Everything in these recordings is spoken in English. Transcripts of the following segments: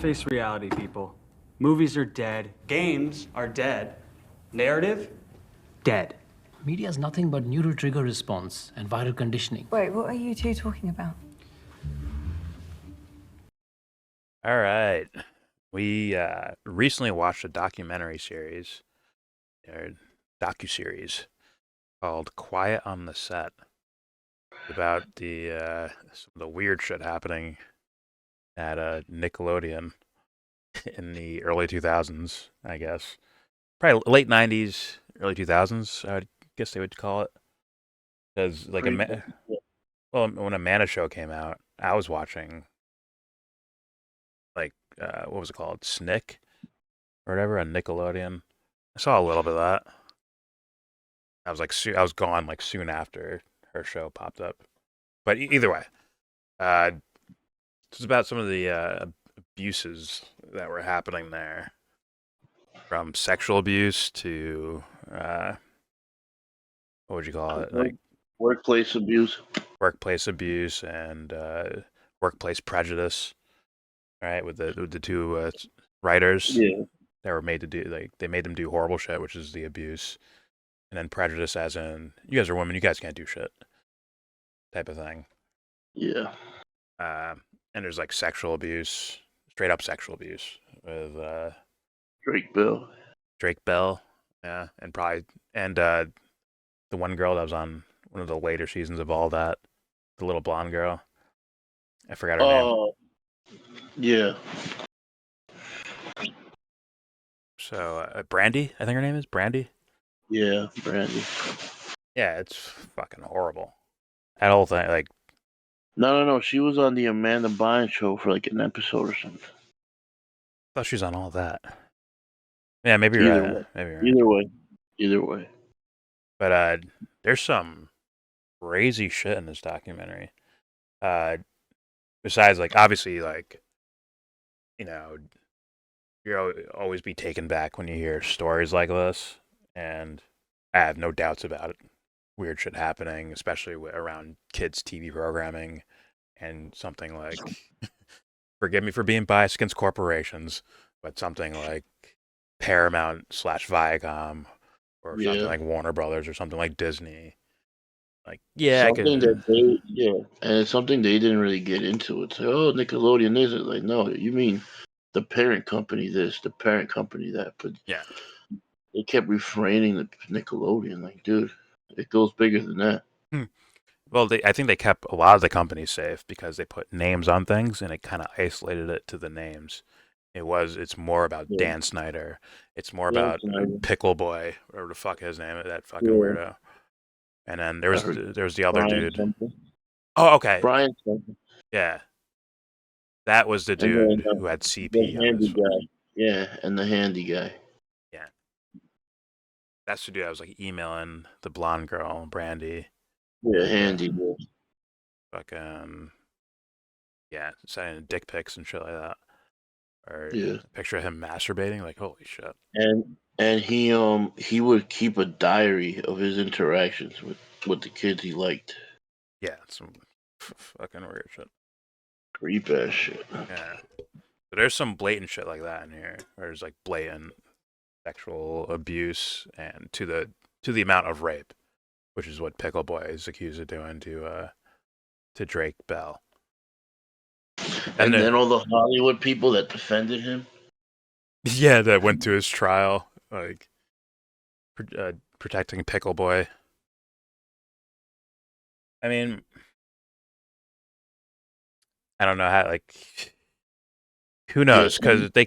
Face reality, people. Movies are dead. Games are dead. Narrative? Dead. Media is nothing but neural trigger response and viral conditioning. Wait, what are you two talking about? All right. We recently watched a documentary series, or docu-series, called Quiet on the Set, about some of the weird shit happening at Nickelodeon in the early 2000s, I guess. Probably late 90s, early 2000s, I would guess they would call it. Because, like, when Amanda Show came out, I was watching, like, what was it called? Snick? Or whatever on Nickelodeon. I saw a little bit of that. I was like, I was gone like soon after her show popped up. But either way, it's about some of the abuses that were happening there, from sexual abuse to what would you call it, like workplace abuse and workplace prejudice, right? With the two writers that were made to do, like, they made them do horrible shit, which is the abuse. And then prejudice, as in, you guys are women, you guys can't do shit, type of thing. Yeah. And there's like sexual abuse, straight up sexual abuse with Drake Bell. Yeah, and the one girl that was on one of the later seasons of all that, the little blonde girl. I forgot her name. Yeah. So Brandy, I think her name is Brandy. Yeah, Brandy. Yeah, it's fucking horrible. That whole thing, like. No. She was on the Amanda Bynes show for like an episode or something. I thought she was on all that. Yeah, maybe you're right. Maybe you're right. Either way. But there's some crazy shit in this documentary. Besides, like, obviously, like, you know, you'll always be taken back when you hear stories like this, and I have no doubts about it. Weird shit happening, especially around kids' TV programming, and something like, forgive me for being biased against corporations, but something like Paramount/Viacom, or something like Warner Brothers, or something like Disney. Like, yeah, and it's something they didn't really get into. It's like, oh, Nickelodeon is it? Like, no, you mean the parent company this, the parent company that. But yeah, they kept refraining the Nickelodeon. Like, dude, it goes bigger than that. Well, I think they kept a lot of the companies safe because they put names on things, and it kind of isolated it to the names. It's more about Dan Snyder. It's more about Pickle Boy, whatever the fuck his name is, that fucking weirdo. And then there was the other Brian dude. Something. Oh, okay. Brian something. Yeah. That was the dude who had CP the on handy his guy. Yeah, and the handy guy. Yeah. That's the dude I was like emailing the blonde girl, Brandy. Yeah, handy boy. Fucking yeah, sending dick pics and shit like that. Or Yeah. a picture of him masturbating, like, holy shit. And he would keep a diary of his interactions with the kids he liked. Yeah, some fucking weird shit. Creep ass shit. Yeah. But there's some blatant shit like that in here. Where there's like blatant sexual abuse, and to the amount of rape, which is what Pickle Boy is accused of doing to Drake Bell. And then all the Hollywood people that defended him. Yeah, that went to his trial, like protecting Pickle Boy. I mean, I don't know how, like, who knows? Because he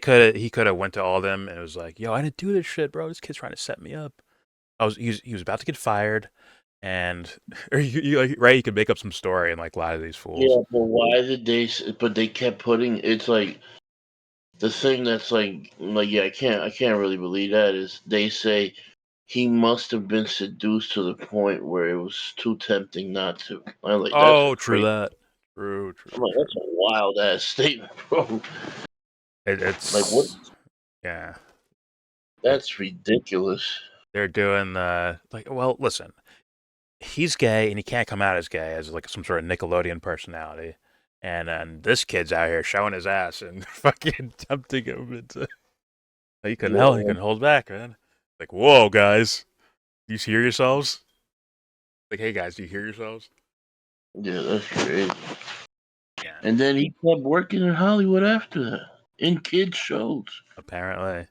could have went to all of them and it was like, yo, I didn't do this shit, bro. This kid's trying to set me up. He was about to get fired, and or you could make up some story and like lie to these fools. Yeah, but why did they? But they kept putting. It's like the thing that's like yeah, I can't really believe that is they say he must have been seduced to the point where it was too tempting not to. I'm like, true that. True. I'm like, that's a wild ass statement, bro. It's like, what? Yeah. That's ridiculous. They're doing like, well, listen, he's gay and he can't come out as gay as like some sort of Nickelodeon personality. And then this kid's out here showing his ass and fucking tempting him into. He couldn't help. He couldn't hold back, man. Like, whoa, guys, do you hear yourselves? Like, hey, guys, do you hear yourselves? Yeah, that's great. Yeah. And then he kept working in Hollywood after that, in kids shows. Apparently.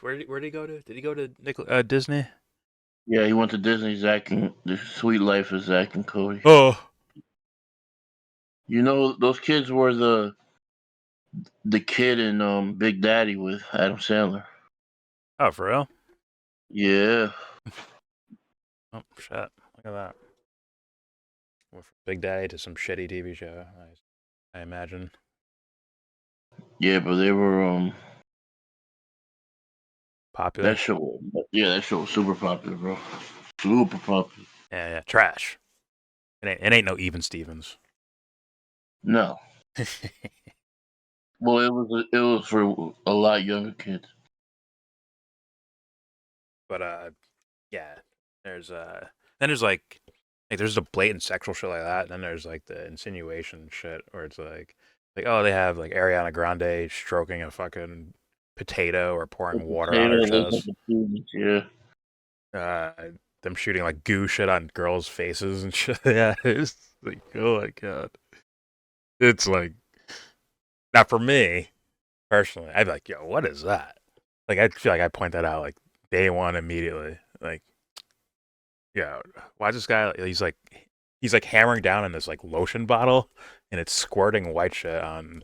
Where did he go to? Did he go to Disney? Yeah, he went to Disney. Zach and the Sweet Life of Zach and Cody. Oh. You know, those kids were the kid in Big Daddy with Adam Sandler. Oh, for real? Yeah. Oh, shit. Look at that. Went from Big Daddy to some shitty TV show. I imagine. Yeah, but they were Popular. that show. Yeah, that show was super popular, bro. Super popular. Yeah, trash. It ain't no Even Stevens. No, well, it was for a lot younger kids. But yeah. There's then there's like there's the blatant sexual shit like that, and then there's like the insinuation shit where it's like oh, they have like Ariana Grande stroking a fucking potato or pouring water on her Potato, those chest. type of students, yeah. Uh, them shooting like goo shit on girls' faces and shit. Yeah, it's like, oh my god. It's like, now for me personally, I'd be like, yo, what is that? Like, I feel like I point that out like day one immediately. Like, yo, why is this guy? He's like hammering down in this like lotion bottle, and it's squirting white shit on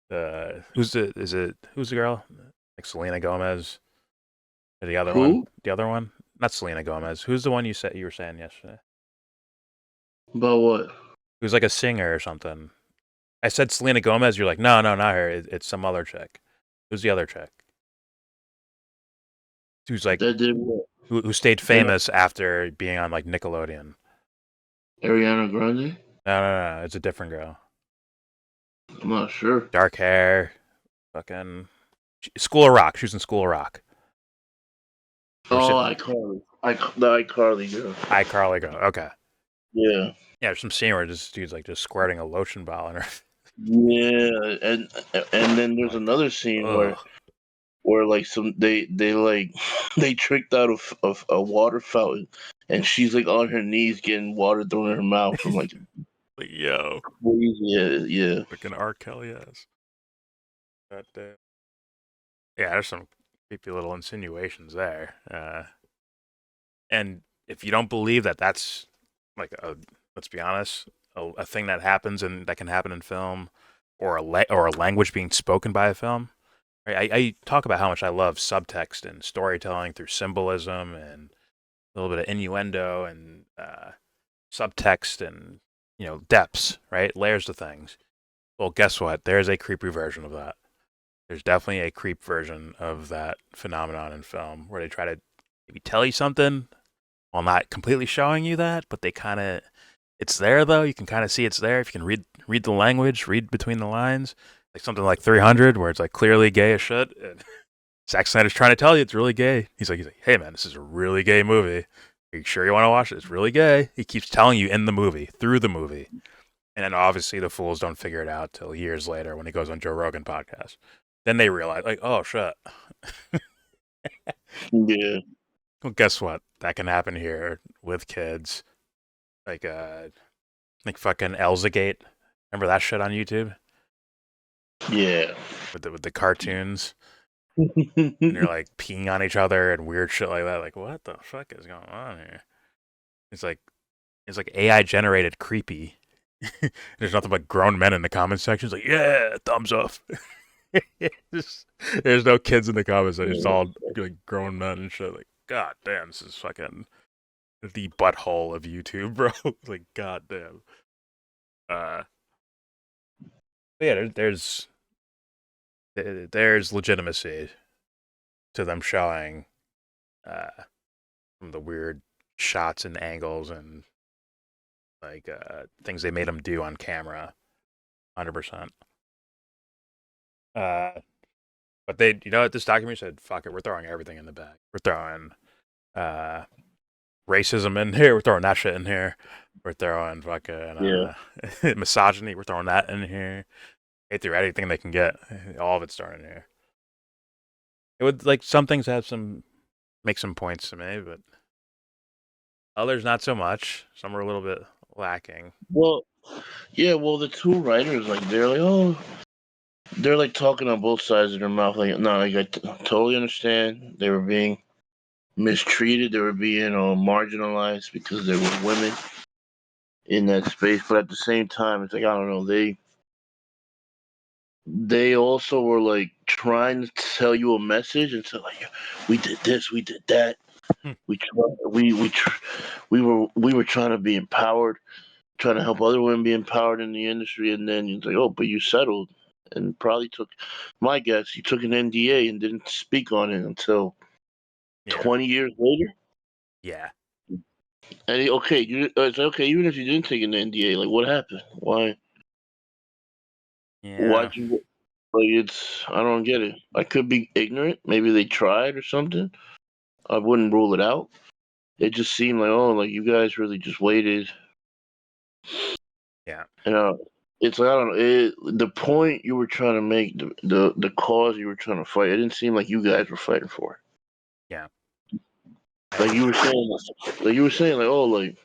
the who's the girl? Like Selena Gomez or the other one? Who? The other one? Not Selena Gomez. Who's the one you were saying yesterday? About what? Who's like a singer or something. I said Selena Gomez. You're like, no, not her. It's some other chick. Who's the other chick? Who's like That did what? who stayed famous after being on like Nickelodeon? Ariana Grande? No. It's a different girl. I'm not sure. Dark hair. Fucking School of Rock. She was in School of Rock. Oh, iCarly. The iCarly girl. iCarly girl. Okay. Yeah. Yeah, there's some scene where this dude's like just squirting a lotion bottle in her. Yeah, and then there's Like, another scene ugh. where like they like they tricked out of a water fountain, and she's like on her knees getting water thrown in her mouth from like Like, yo, crazy. Yeah. fucking R. Kelly ass. God damn. Yeah, there's some creepy little insinuations there. And if you don't believe that that's like let's be honest, a thing that happens and that can happen in film, or or a language being spoken by a film. Right? I talk about how much I love subtext and storytelling through symbolism and a little bit of innuendo and subtext and depths, right? Layers to things. Well, guess what? There's a creepy version of that. There's definitely a creep version of that phenomenon in film where they try to maybe tell you something while not completely showing you that, but they kind of it's there though. You can kind of see it's there if you can read the language, read between the lines. Like something like 300, where it's like clearly gay as shit. And Zack Snyder's trying to tell you it's really gay. He's like, hey man, this is a really gay movie. Are you sure you want to watch it? It's really gay. He keeps telling you in the movie, through the movie. And then obviously the fools don't figure it out till years later when he goes on Joe Rogan podcast. Then they realize, like, oh shit. Yeah. Well, guess what? That can happen here with kids. Like fucking Elzagate. Remember that shit on YouTube Yeah. with the cartoons? And you're like peeing on each other and weird shit like that. Like, what the fuck is going on here? It's like AI generated creepy. There's nothing but grown men in the comment section. It's like, yeah, thumbs up. There's no kids in the comments. It's all like grown men and shit. Like, god damn, this is fucking the butthole of YouTube, bro. Like, god damn. Yeah, there's legitimacy to them showing some of the weird shots and angles and like things they made them do on camera. 100%. But they, what this documentary said, fuck it, we're throwing everything in the bag. We're throwing racism in here. We're throwing that shit in here. We're throwing fucking Yeah. misogyny. We're throwing that in here. They threw anything they can get. All of it's thrown in here. It would like some things have some make some points to me, but others not so much. Some are a little bit lacking. Well, yeah. Well, the two writers, like, they're like, oh, they're like talking on both sides of their mouth. Like, no, like, totally understand. They were being mistreated. They were being marginalized because there were women in that space. But at the same time, it's like, I don't know. They also were like trying to tell you a message, and so like, we did this, we did that. Hmm. We were trying to be empowered, trying to help other women be empowered in the industry, and then it's like, oh, but you settled, and probably took, my guess, you took an NDA and didn't speak on it until Yeah. 20 years later. Yeah. And okay, it's okay. Even if you didn't take an NDA, like, what happened? Why? Yeah. Why'd you? Like, it's, I don't get it. I could be ignorant. Maybe they tried or something. I wouldn't rule it out. It just seemed like, oh, like, you guys really just waited. Yeah. You know, it's like, I don't know. The point you were trying to make, the cause you were trying to fight, it didn't seem like you guys were fighting for. Yeah. Like you were saying, like, oh, like,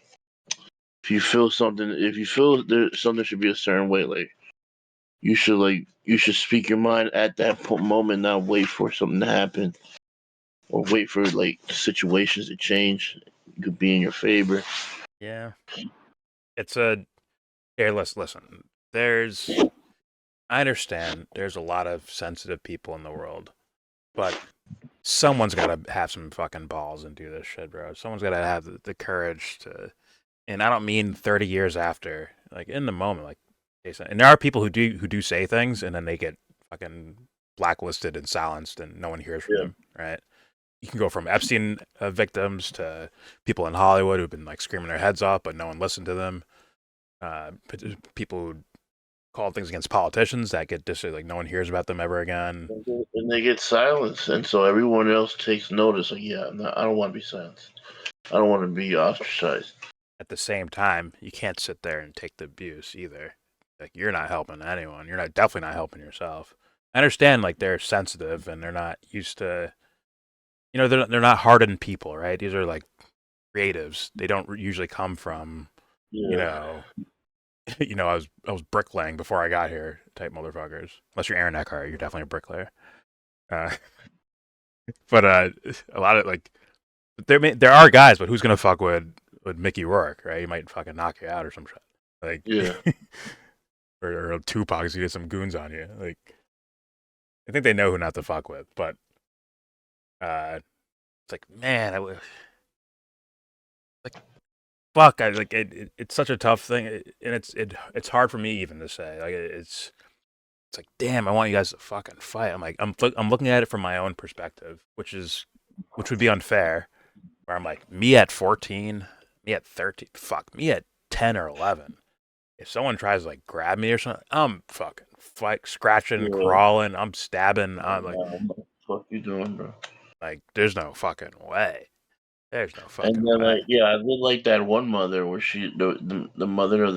if you feel there something should be a certain way, you should speak your mind at that moment, not wait for something to happen or wait for like situations to change. It could be in your favor. Yeah. It's a here. Listen. There's. I understand. There's a lot of sensitive people in the world, but someone's got to have some fucking balls and do this shit, bro. Someone's got to have the courage to. And I don't mean 30 years after, like in the moment, like Jason. And there are people who do say things and then they get fucking blacklisted and silenced and no one hears from Yeah. them, right? You can go from Epstein victims to people in Hollywood who've been like screaming their heads off, but no one listened to them. People who call things against politicians that get like no one hears about them ever again. And they get silenced, and so everyone else takes notice. Like, yeah, no, I don't want to be silenced. I don't want to be ostracized. At the same time, you can't sit there and take the abuse either. Like you're not helping anyone. You're not definitely not helping yourself. I understand like they're sensitive and they're not used to they're not hardened people, right? These are like creatives. They don't usually come from, you Yeah. know, I was bricklaying before I got here type motherfuckers. Unless you're Aaron Eckhart, you're definitely a bricklayer. Uh, but a lot of like there are guys, but who's gonna fuck with Mickey Rourke, right? He might fucking knock you out or some shit. Yeah. Like or Tupac's you get some goons on you. Like I think they know who not to fuck with, but it's like man, like fuck, I like it's such a tough thing, and it's hard for me even to say. Like it's like damn, I want you guys to fucking fight. I'm like I'm looking at it from my own perspective, which would be unfair. Where I'm like me at 14, me at 13, fuck me at 10 or 11. If someone tries to like grab me or something, I'm fucking fight, scratching, Yeah. crawling, I'm stabbing. I'm What the fuck you doing, bro? like, there's no fucking way. There's no And fucking then, way. like, yeah, I did like that one mother where the mother of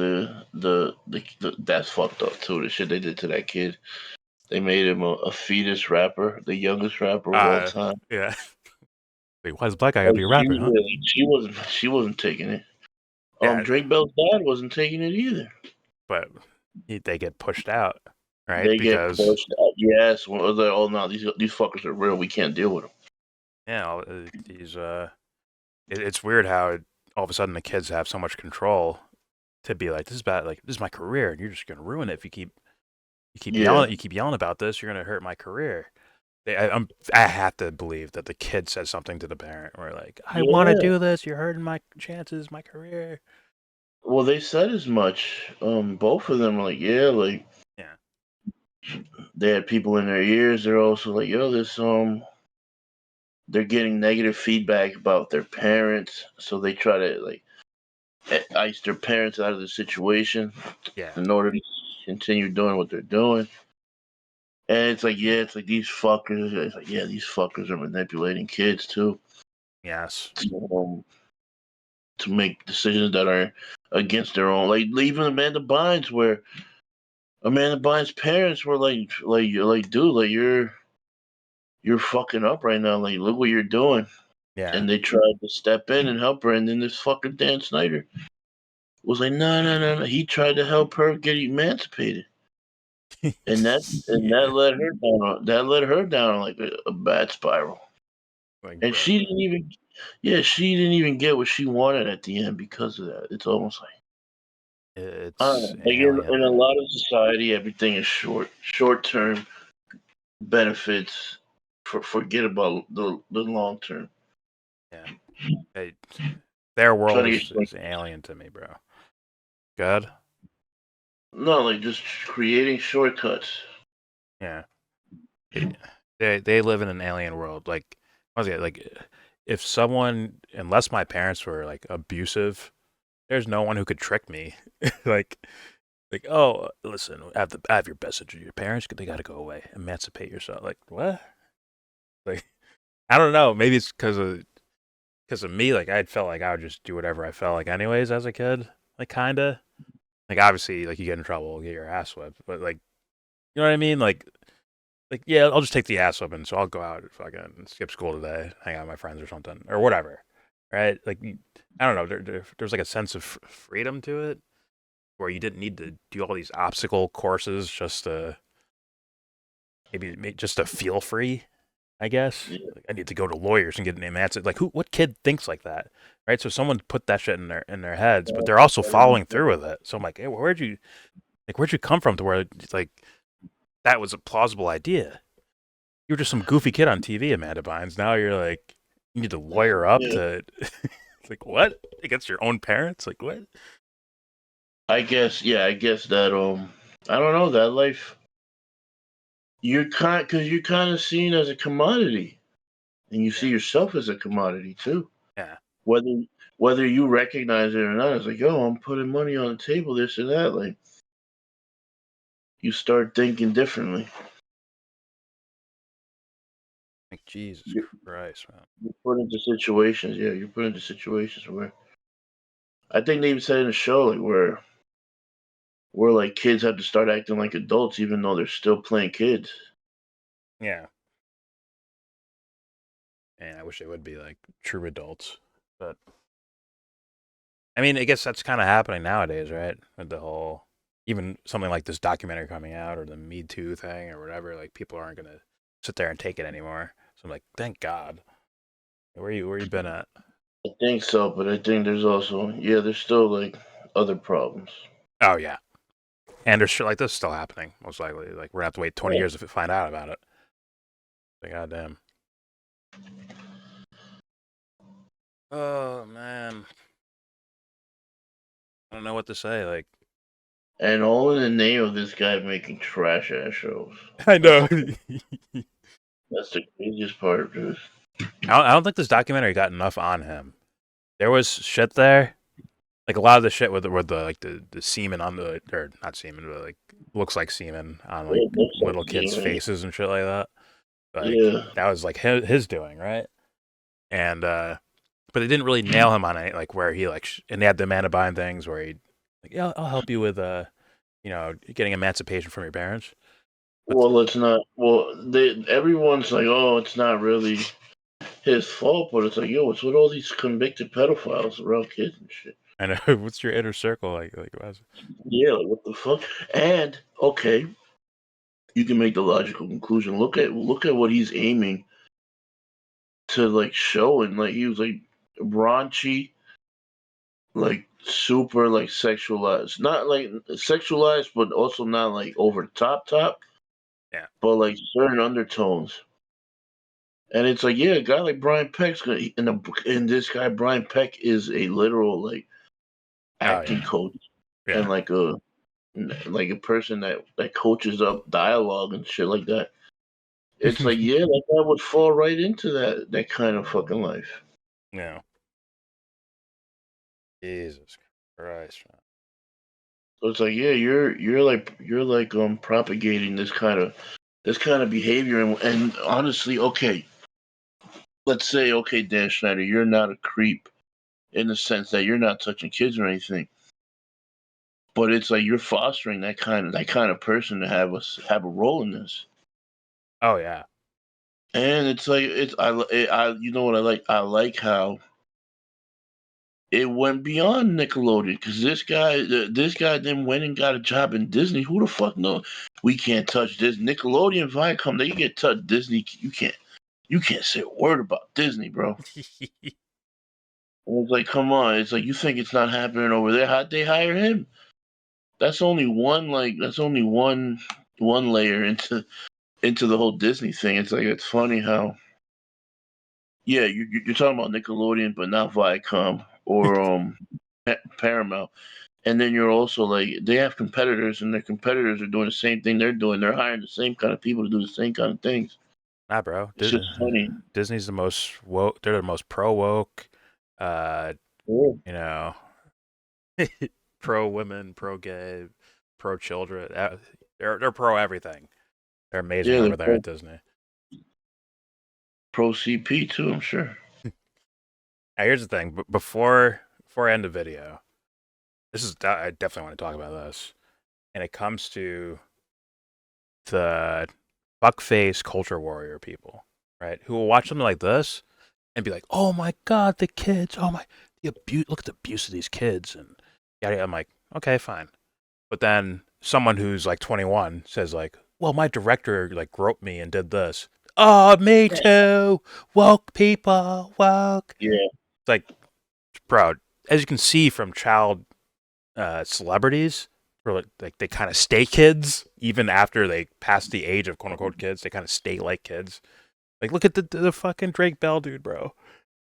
that's fucked up too. The shit they did to that kid. They made him a fetus rapper, the youngest rapper of all time. Yeah. Wait, why does black guy gotta And be a rapper, huh? she wasn't taking it. Yeah, Drake Bell's dad wasn't taking it either. but they get pushed out, right? They get Because pushed out. Yes, well, they're, oh no, these fuckers are real. We can't deal with them. yeah, these it's weird how all of a sudden the kids have so much control to be like, this is bad. Like this is my career, and you're just gonna ruin it if you keep Yeah, yelling, you keep yelling about this, you're gonna hurt my career. I have to believe that the kid says something to the parent, where like, I want to yeah. do this. You're hurting my chances, my career. Well, they said as much. Both of them were like, yeah, like Yeah, they had people in their ears. They're also like, yo, they're getting negative feedback about their parents, so they try to like ice their parents out of the situation yeah, in order to continue doing what they're doing. And it's like, yeah, it's like these fuckers. It's like, yeah, these fuckers are manipulating kids too, yes, to, um, to make decisions that are against their own. Like even Amanda Bynes, where Amanda Bynes' parents were like, dude, like you're fucking up right now. Like, look what you're doing. Yeah. And they tried to step in and help her, and then this fucking Dan Snyder was like, no, no, no, no. He tried to help her get emancipated, and that Yeah. led her down. That led her down like a bad spiral. Like, And bro, she didn't even, yeah, she didn't even get what she wanted at the end because of that. It's almost like I don't know. it's Like in alien. a lot of society, everything is short term benefits. Forget about the long term. Yeah. Hey, their world Trying to get like, is alien to me, bro. God. no, like just creating shortcuts. Yeah. They live in an alien world. Like, was it like if someone, unless my parents were like abusive, there's no one who could trick me. like oh, listen, I have your best interest. Your parents, they got to go away. Emancipate yourself. Like what? Like I don't know. Maybe it's because of me. Like I felt like I would just do whatever I felt like, anyways, as a kid. Like kinda. Like obviously, like you get in trouble, get your ass whipped. But like, you know what I mean? Like yeah, I'll just take the ass whipping. So I'll go out and fucking skip school today, hang out with my friends or something or whatever. Right? Like I don't know. There's like a sense of freedom to it where you didn't need to do all these obstacle courses just to just to feel free. I guess Yeah, like, I need to go to lawyers and get an emancipation. Like what kid thinks like that, right? So someone put that shit in their heads, but they're also following through with it. So I'm like, hey, where'd you come from to where like that was a plausible idea? You were just some goofy kid on TV, Amanda Bynes. Now you're like, you need to lawyer up yeah. to, like, what? Against your own parents? Like, what? I guess, yeah, I guess that I don't know that life. Because you're kind of seen as a commodity, and you see Yeah. yourself as a commodity too. Yeah. Whether whether you recognize it or not, it's like, oh, I'm putting money on the table, this and that. Like you start thinking differently. Like, Jesus You're, Christ, man. you're put into situations, yeah, you're put into situations where I think they even said in the show like where like kids have to start acting like adults even though they're still playing kids. Yeah. And I wish they would be like true adults. But, I mean, I guess that's kind of happening nowadays, right? With the whole, even something like this documentary coming out or the Me Too thing or whatever, like, people aren't going to sit there and take it anymore. So I'm like, thank God. Where you been at? I think so, but I think there's also there's still like other problems. Oh, yeah. And there's shit like this still happening, most likely. Like, we're going to have to wait 20 Yeah. years to find out about it. Like, goddamn. Oh, man. I don't know what to say. Like, And all in the name of this guy making trash ass shows. I That's know. that's the craziest part, dude. I don't think this documentary got enough on him. There was shit there. Like, a lot of the shit with the like, the semen on the, or not semen, but like, looks like semen on like It looks like little kids' Steven. faces and shit like that. Like, Yeah. that was like his doing, right? And, but they didn't really nail him on it, like, where he, like, and they had the Amanda Bynes things where he, like, yeah, I'll help you with, getting emancipation from your parents. But Well, it's not. Well, everyone's like, oh, it's not really his fault, but it's like, yo, it's with all these convicted pedophiles around kids and shit. I know, what's your inner circle like? Yeah, like, what the fuck? And okay, you can make the logical conclusion. Look at what he's aiming to like show, and like he was like raunchy, like super like sexualized, not like sexualized, but also not like over the top, Yeah. but like certain undertones. And it's like, yeah, a guy like Brian Peck's gonna, and this guy Brian Peck is a literal like Oh acting yeah. coach and Yeah. like a person that coaches up dialogue and shit like that. It's like, yeah, that guy would fall right into that kind of fucking life. Yeah. Jesus Christ, man. So it's like, yeah, you're like propagating this kind of behavior, and honestly, okay, let's say, okay, Dan Schneider, you're not a creep in the sense that you're not touching kids or anything. But it's like you're fostering that kind of person to have a role in this. Oh yeah. And it's like you know what I like? I like how it went beyond Nickelodeon because this guy then went and got a job in Disney. Who the fuck know? We can't touch this. Nickelodeon, Viacom, they get touched. Disney, you can't say a word about Disney, bro. And it's like, come on. It's like you think it's not happening over there. How'd they hire him? That's only one layer into the whole Disney thing. It's like it's funny how yeah, you're talking about Nickelodeon, but not Viacom or Paramount. And then you're also like they have competitors, and their competitors are doing the same thing they're doing. They're hiring the same kind of people to do the same kind of things. Nah, bro. It's just funny. Disney's the most woke. They're the most pro woke. Uh, Yeah. you know, pro women, pro gay, pro children. They're pro everything. They're amazing Yeah, they're over there at Disney. pro CP too, I'm sure. Now, here's the thing. Before I end the video, I definitely want to talk about this. And it comes to the fuckface culture warrior people, right? Who will watch something like this and be like, "Oh my god, the kids! Oh my, the abuse! Look at the abuse of these kids!" And yeah, I'm like, okay, fine. But then someone who's like 21 says like, "Well, my director like groped me and did this." Oh, me too. Woke people, woke. Yeah. It's like, bro, as you can see from child celebrities, or like they kind of stay kids even after they pass the age of quote unquote kids. They kind of stay like kids. Like, look at the fucking Drake Bell dude, bro.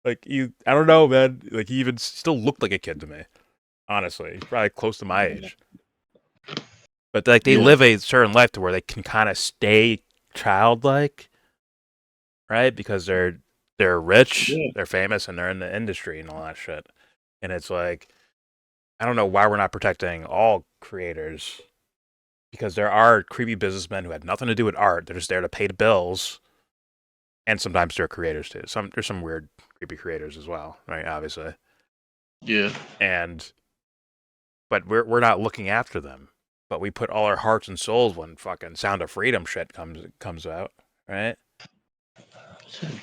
Like, I don't know, man. Like, he even still looked like a kid to me. Honestly, he's probably close to my age. But like, they live a certain life to where they can kind of stay childlike, right? Because they're rich, they're famous, and they're in the industry and all that shit. And it's like, I don't know why we're not protecting all creators, because there are creepy businessmen who had nothing to do with art. They're just there to pay the bills, and sometimes they're creators too. There's some weird creepy creators as well, right? Obviously. Yeah. But we're not looking after them. But we put all our hearts and souls when fucking Sound of Freedom shit comes out, right?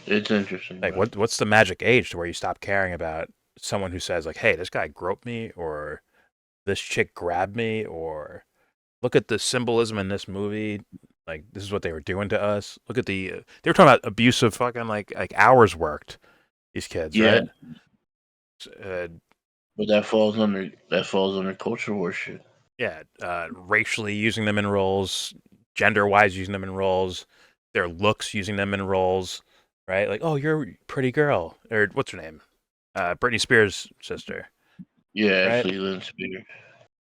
It's interesting. Like, man. what's the magic age to where you stop caring about someone who says like, "Hey, this guy groped me," or "This chick grabbed me," or "Look at the symbolism in this movie. Like, this is what they were doing to us. Look at they were talking about abusive fucking like hours worked. These kids, Yeah. right? But that falls under culture war shit. Yeah, racially using them in roles, gender-wise using them in roles, their looks using them in roles, right? Like, oh, you're a pretty girl, or what's her name? Britney Spears' sister, Yeah, right? Ashley Lynn Spears.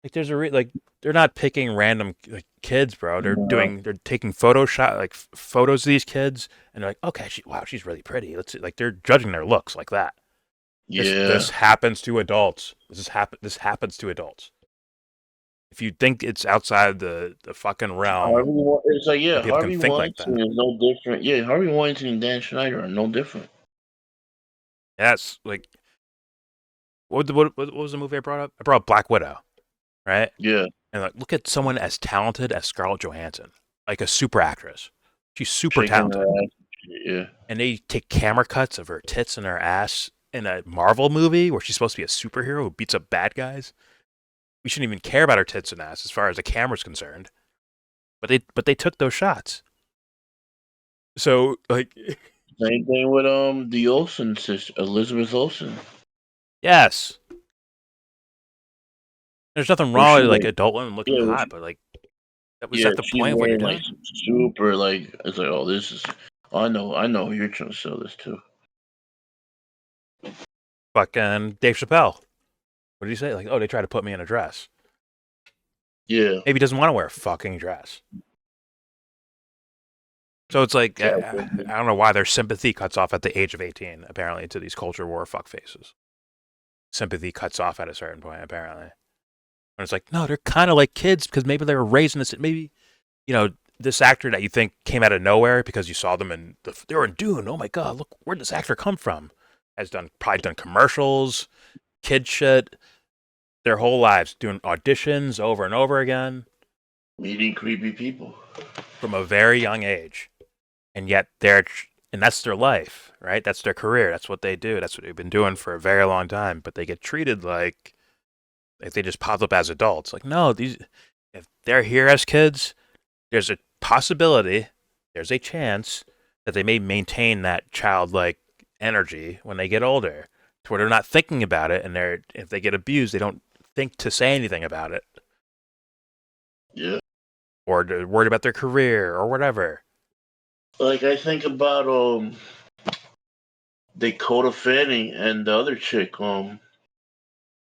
Like, there's like they're not picking random like kids, bro. They're taking Photoshop like photos of these kids, and they're like, okay, wow, she's really pretty. Let's see. Like, they're judging their looks like that. Yeah. This happens to adults. This happens to adults. If you think it's outside the fucking realm, It's like that people can Harvey think like that. Weinstein is no different. Yeah, Harvey Weinstein and Dan Schneider are no different. Yes, like what was the movie I brought up? I brought up Black Widow, right? Yeah. And like, look at someone as talented as Scarlett Johansson, like a super actress. She's super Shaking talented. her ass. Yeah. And they take camera cuts of her tits and her ass in a Marvel movie where she's supposed to be a superhero who beats up bad guys. We shouldn't even care about her tits and ass as far as the camera's concerned. But they took those shots. So like, Same thing with the Olsen sister, Elizabeth Olsen. yes, there's nothing Where wrong she with like like adult women looking yeah, hot, but like, was that the she's point of what you're wearing doing? like super like it's like, oh, this is I know who you're trying to sell this to. Fucking Dave Chappelle. What did he say? Like, oh, they tried to put me in a dress. Yeah. Maybe he doesn't want to wear a fucking dress. So it's like, I don't know why their sympathy cuts off at the age of 18, apparently, to these culture war fuck faces. Sympathy cuts off at a certain point, apparently. And it's like, no, they're kind of like kids because maybe they were raised in this. Maybe, this actor that you think came out of nowhere because you saw them in they were in Dune. Oh my God, look, where'd this actor come from? Has probably done commercials, kid shit. their whole lives doing auditions over and over again Meeting creepy people. from a very young age, and yet and that's their life, right? That's their career. That's what they do. That's what they've been doing for a very long time. But they get treated like if they just popped up as adults. Like, no, if they're here as kids, there's a possibility, there's a chance that they may maintain that childlike energy when they get older, to where they're not thinking about it, and if they get abused, they don't think to say anything about it, Yeah. or they're worried about their career or whatever. Like I think about Dakota Fanning and the other chick, what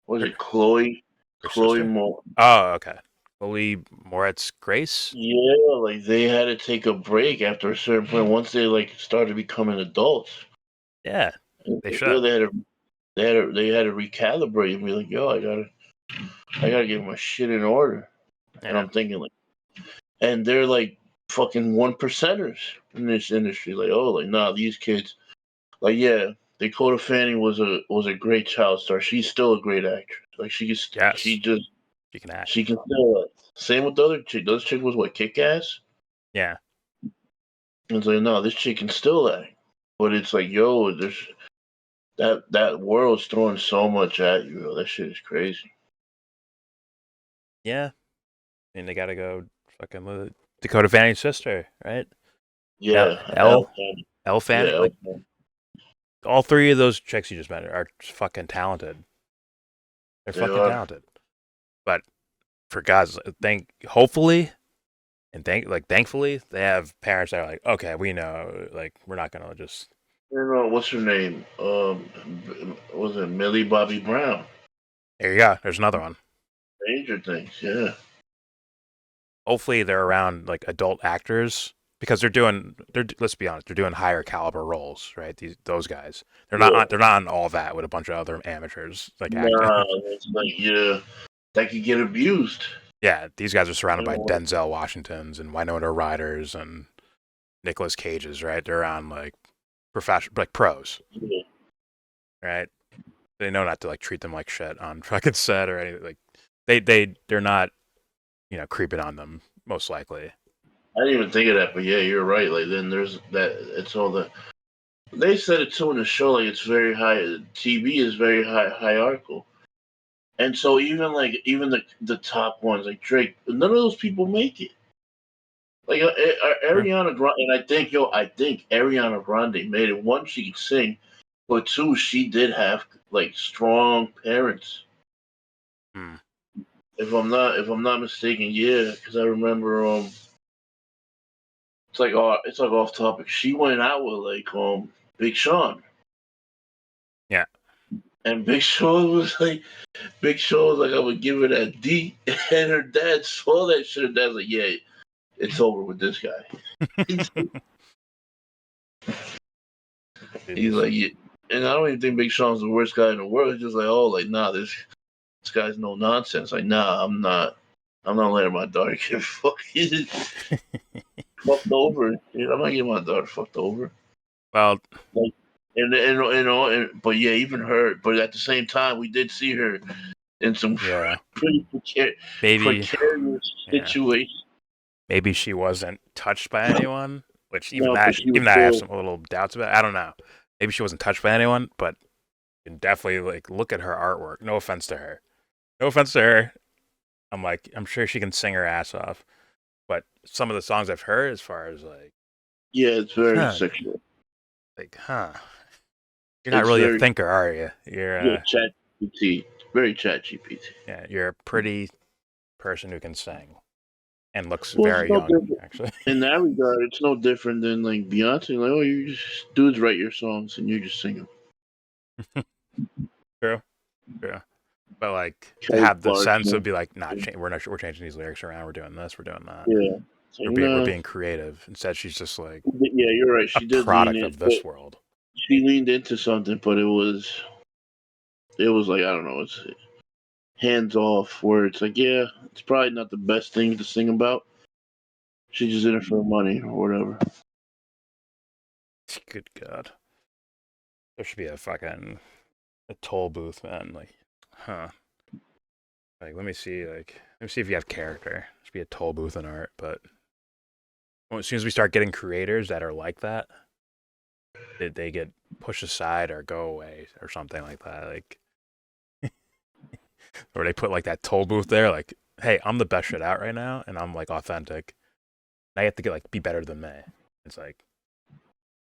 was Her, it, Chloe? her Chloe sister. Moore. Oh, okay. Chloe Moretz Grace. Yeah, like they had to take a break after a certain point once they like started becoming adults. Yeah, they Yeah, should. they had to recalibrate and be like, yo, I gotta get my shit in order. And Yeah, I'm thinking like, and they're like fucking one percenters in this industry. Like, oh, like nah, these kids, like yeah, Dakota Fanning was a great child star. She's still a great actress. Like yes, she can act. she can still. Same with the other chick. The other chick was what, Kick Ass. Yeah, And it's like, no, this chick can still act. But it's like, yo, there's that world's throwing so much at you, bro. That shit is crazy. yeah. I mean, they gotta go fucking with Dakota Fanning's sister, right? L Yeah, L L Yeah, Fanning. Like, all three of those chicks you just mentioned are fucking talented. They're they fucking are. talented. But for God's hopefully thankfully, they have parents that are like, okay, we know, like, we're not gonna just. You know what's her name? Was it Millie Bobby Brown? Here you go. There's another one. Stranger Things. Yeah, Hopefully, they're around like adult actors because let's be honest, they're doing higher caliber roles, right? Those guys, yeah. they're not on all that with a bunch of other amateurs like acting. Nah, it's like yeah, that could get abused. Yeah, these guys are surrounded You by know? Denzel Washingtons and Winona Riders and Nicolas Cages, right? They're on like like pros, Yeah. right? They know not to like treat them like shit on fucking set or anything. Like they're not, creeping on them most likely. I didn't even think of that, but yeah, you're right. Like then there's that. It's all the. They said it too in the show. Like it's very high. TV is very hierarchical. And so even the top ones like Drake, none of those people make it. Like True. Ariana Grande, and I think Ariana Grande made it. One, she could sing, but two, she did have like strong parents. Hmm. If I'm not mistaken, yeah, because I remember it's like off topic. She went out with like Big Sean, Yeah. and Big Sean was like I would give her that D, and her dad saw that shit. Her dad's like, yeah, it's over with this guy. He's Jeez. like, yeah. And I don't even think Big Sean's the worst guy in the world. He's just like, oh, like, nah, this guy's no nonsense. Like, nah, I'm not. I'm not letting my daughter get fucking fucked over. I'm not getting my daughter fucked over. Well, Like, but yeah, even her. But at the same time, we did see her in some yeah. pretty Maybe. precarious Yeah. situations. Maybe she wasn't touched by anyone, which No, but she was even that I have still. some little doubts about. I don't know. Maybe she wasn't touched by anyone, but you can definitely like look at her artwork. No offense to her. No offense to her. I'm sure she can sing her ass off. But some of the songs I've heard, as far as Yeah, it's very huh, sexual. huh, you're not It's really a very thinker, are you? yeah, chat GPT. Very chat GPT. Yeah, you're a pretty person who can sing and looks Well, it's very no young, different. actually. In that regard, it's no different than like Beyonce. Like, oh, you just dudes write your songs and you just sing them. True, true. But like to Kelly have the sense of Clarkson. be like, nah, we're changing these lyrics around. We're doing this. We're doing that. Yeah. It's like, We're nah. being creative. Instead, she's just like Yeah, you're right. a She did lean product in, of but this world. she leaned into something, but it was like I don't know. It's hands off. Where it's like, yeah, it's probably not the best thing to sing about. She's just in it for the money or whatever. Good God, there should be a fucking toll booth, man. Like, huh? Like, let me see if you have character. Just be a toll booth in art, but as soon as we start getting creators that are like that, they get pushed aside or go away or something like that. Like, or they put like that toll booth there, like, hey, I'm the best shit out right now, and I'm like authentic. Now you have to get like be better than me. It's like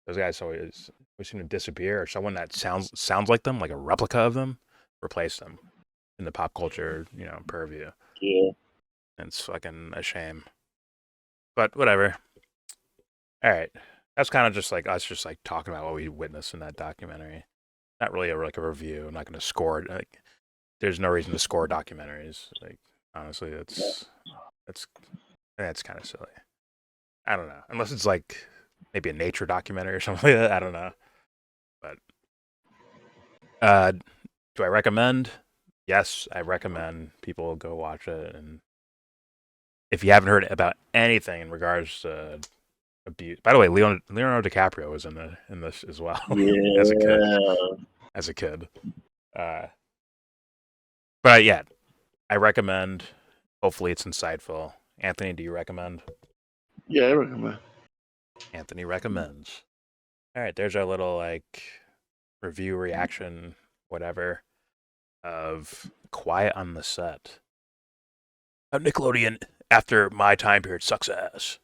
those guys always seem to disappear, or someone that sounds like them, like a replica of them, replace them in the pop culture, purview. Yeah. And it's fucking a shame. But whatever. All right. That's kind of just like us just like talking about what we witnessed in that documentary. Not really like a review. I'm not going to score it. Like, there's no reason to score documentaries. Like, honestly, that's kind of silly. I don't know. Unless it's like maybe a nature documentary or something like that. I don't know. But do I recommend? Yes, I recommend people go watch it. And if you haven't heard about anything in regards to abuse, by the way, Leonardo DiCaprio was in this as well as a kid. Yeah. As a kid, but yeah, I recommend. Hopefully, it's insightful. Anthony, do you recommend? Yeah, I recommend. Anthony recommends. All right, there's our little like review reaction, whatever, of Quiet on the Set. Nickelodeon after my time period sucks ass.